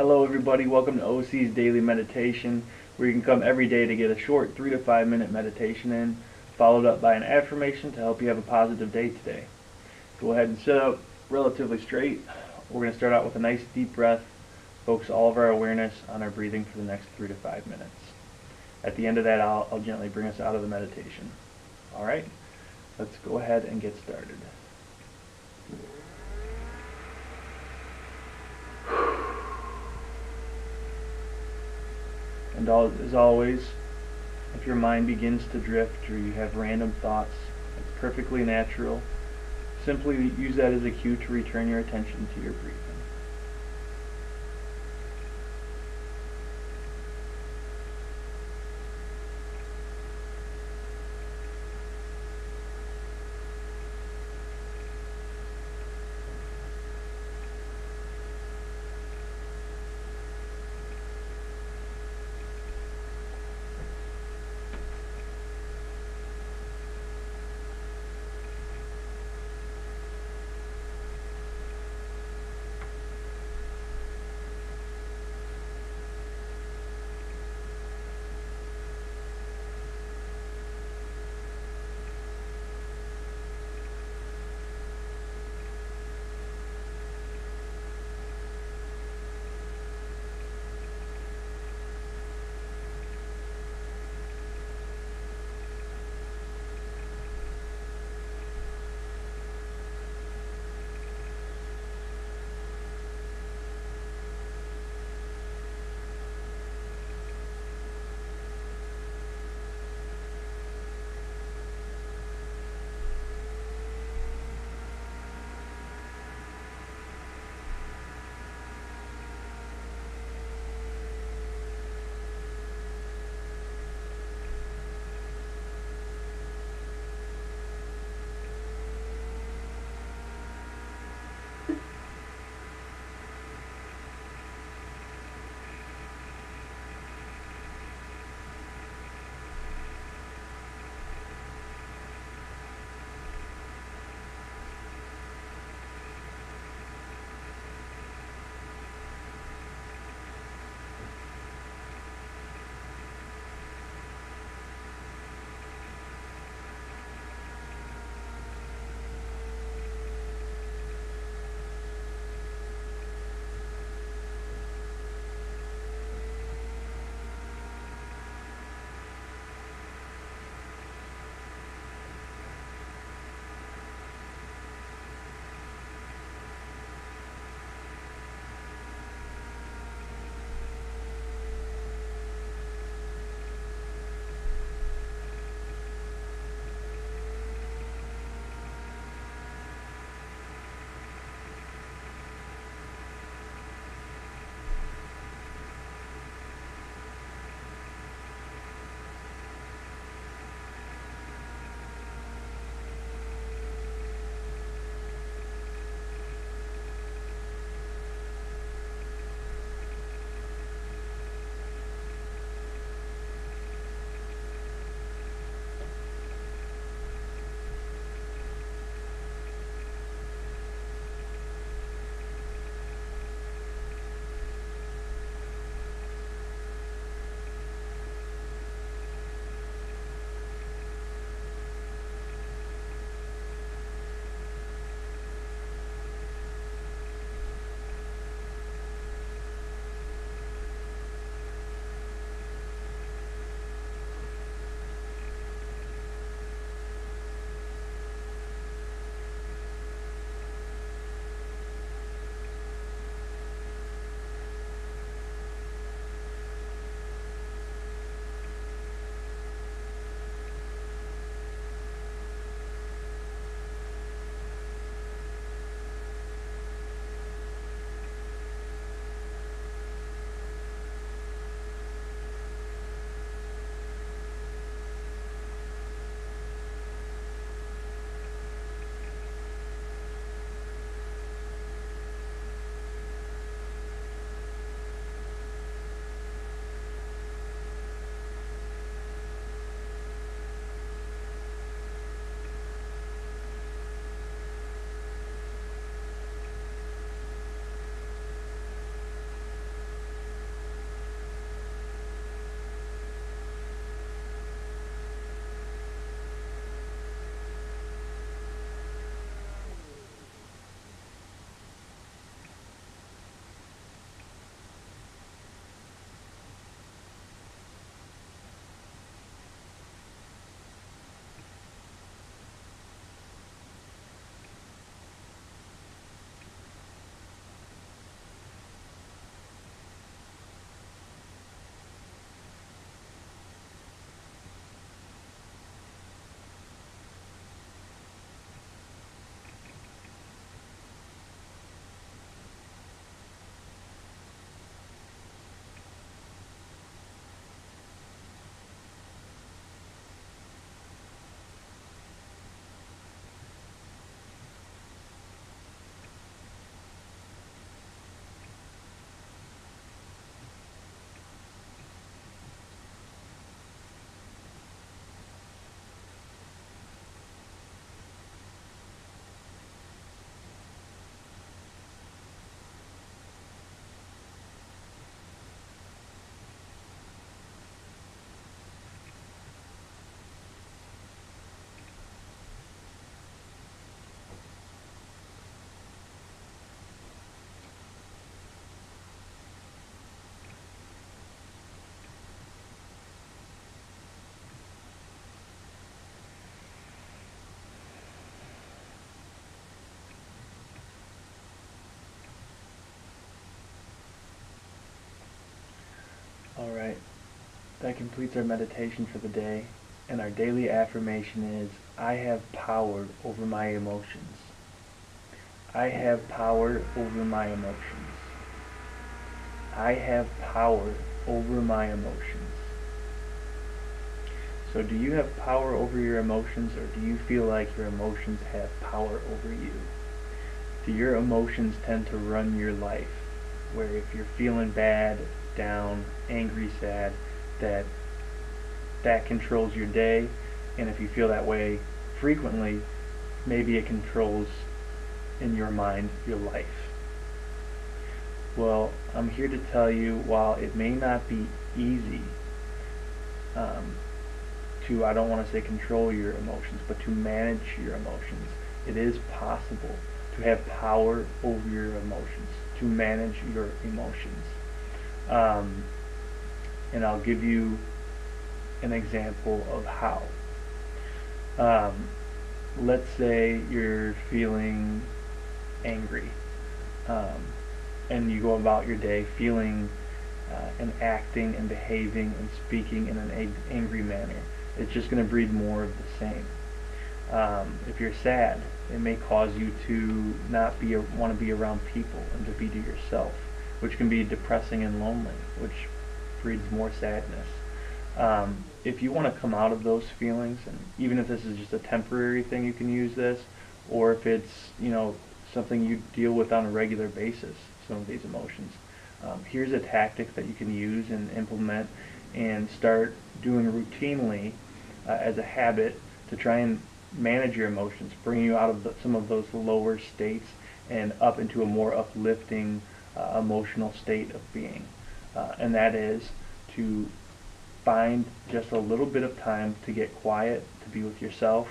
Hello everybody, welcome to OC's Daily Meditation, where you can come every day to get a short 3 to 5 minute meditation in, followed up by an affirmation to help you have a positive day today. Go ahead and sit up relatively straight. We're going to start out with a nice deep breath, focus all of our awareness on our breathing for the next 3 to 5 minutes. At the end of that, I'll gently bring us out of the meditation. Alright, let's go ahead and get started. And as always, if your mind begins to drift or you have random thoughts, it's perfectly natural. Simply use that as a cue to return your attention to your breathing. Alright, that completes our meditation for the day, and our daily affirmation is, I have power over my emotions. I have power over my emotions. I have power over my emotions. So do you have power over your emotions, or do you feel like your emotions have power over you? Do your emotions tend to run your life, where if you're feeling bad, down, angry, sad, that controls your day, and if you feel that way frequently, maybe it controls, in your mind, your life? Well, I'm here to tell you, while it may not be easy to, I don't want to say control your emotions, but to manage your emotions, it is possible to have power over your emotions, to manage your emotions. And I'll give you an example of how. Let's say you're feeling angry, and you go about your day feeling and acting and behaving and speaking in an angry manner. It's just going to breed more of the same. If you're sad, it may cause you to not want to be around people and to be to yourself, which can be depressing and lonely, which breeds more sadness. If you want to come out of those feelings, and even if this is just a temporary thing, you can use this, or if it's something you deal with on a regular basis, some of these emotions. Here's a tactic that you can use and implement and start doing routinely as a habit to try and manage your emotions, bring you out of some of those lower states and up into a more uplifting emotional state of being. And that is to find just a little bit of time to get quiet, to be with yourself.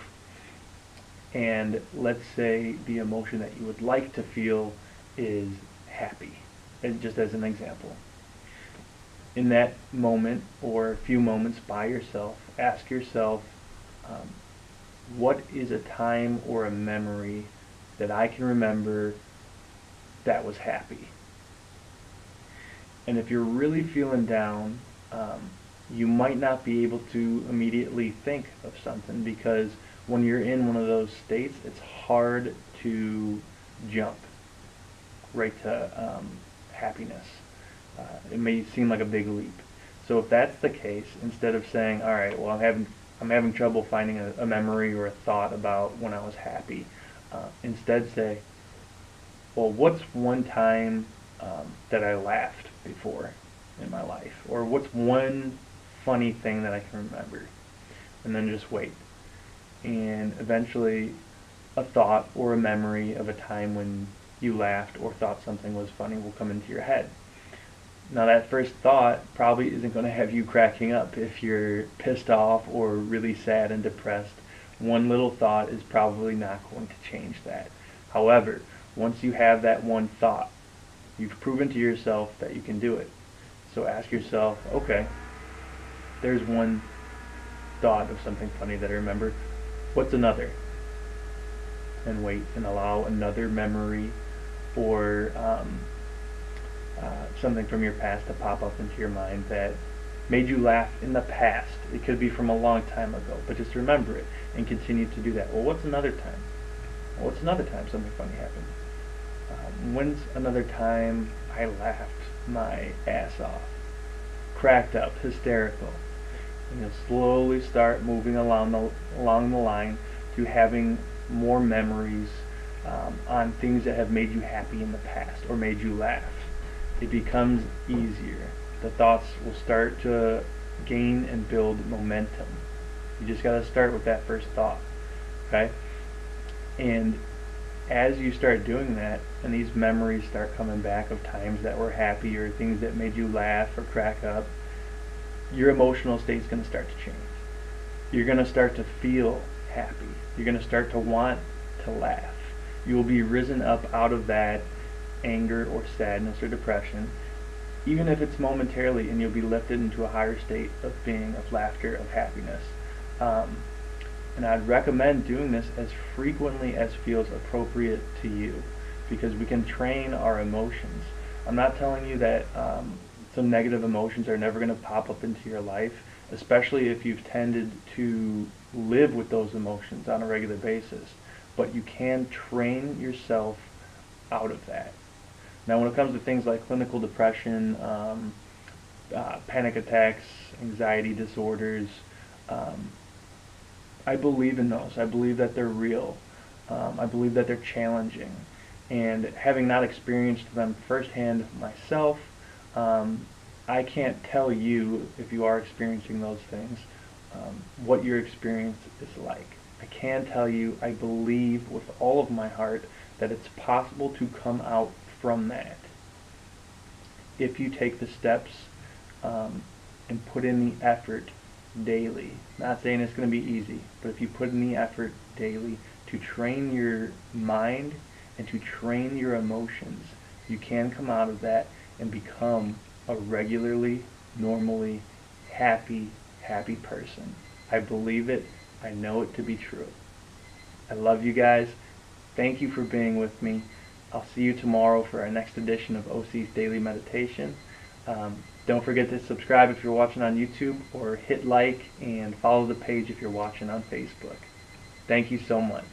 And let's say the emotion that you would like to feel is happy, and just as an example. In that moment, or a few moments by yourself, ask yourself, what is a time or a memory that I can remember that was happy? And if you're really feeling down, you might not be able to immediately think of something, because when you're in one of those states, it's hard to jump right to happiness. It may seem like a big leap. So if that's the case, instead of saying, all right, well, I'm having trouble finding a memory or a thought about when I was happy, instead say, well, what's one time that I laughed before in my life? Or what's one funny thing that I can remember? And then just wait. And eventually a thought or a memory of a time when you laughed or thought something was funny will come into your head. Now that first thought probably isn't going to have you cracking up if you're pissed off or really sad and depressed. One little thought is probably not going to change that. However, once you have that one thought, you've proven to yourself that you can do it. So ask yourself, okay, there's one thought of something funny that I remember. What's another? And wait and allow another memory or something from your past to pop up into your mind that made you laugh in the past. It could be from a long time ago, but just remember it and continue to do that. Well, what's another time? Well, what's another time something funny happened? When's another time I laughed my ass off? Cracked up, hysterical. And you'll slowly start moving along the line to having more memories on things that have made you happy in the past or made you laugh. It becomes easier. The thoughts will start to gain and build momentum. You just got to start with that first thought, okay? And as you start doing that, and these memories start coming back of times that were happy or things that made you laugh or crack up, your emotional state is going to start to change. You're going to start to feel happy. You're going to start to want to laugh. You will be risen up out of that anger or sadness or depression, even if it's momentarily, and you'll be lifted into a higher state of being, of laughter, of happiness. And I'd recommend doing this as frequently as feels appropriate to you, because we can train our emotions. I'm not telling you that some negative emotions are never going to pop up into your life, especially if you've tended to live with those emotions on a regular basis. But you can train yourself out of that. Now, when it comes to things like clinical depression, panic attacks, anxiety disorders, um, I believe in those. I believe that they're real. I believe that they're challenging. And having not experienced them firsthand myself, I can't tell you, if you are experiencing those things, what your experience is like. I can tell you, I believe with all of my heart that it's possible to come out from that if you take the steps and put in the effort daily. Not saying it's going to be easy, but if you put in the effort daily to train your mind and to train your emotions, you can come out of that and become a regularly, normally happy person. I believe it. I know it to be true. I love you guys. Thank you for being with me. I'll see you tomorrow for our next edition of OC's Daily Meditation. Don't forget to subscribe if you're watching on YouTube, or hit like and follow the page if you're watching on Facebook. Thank you so much.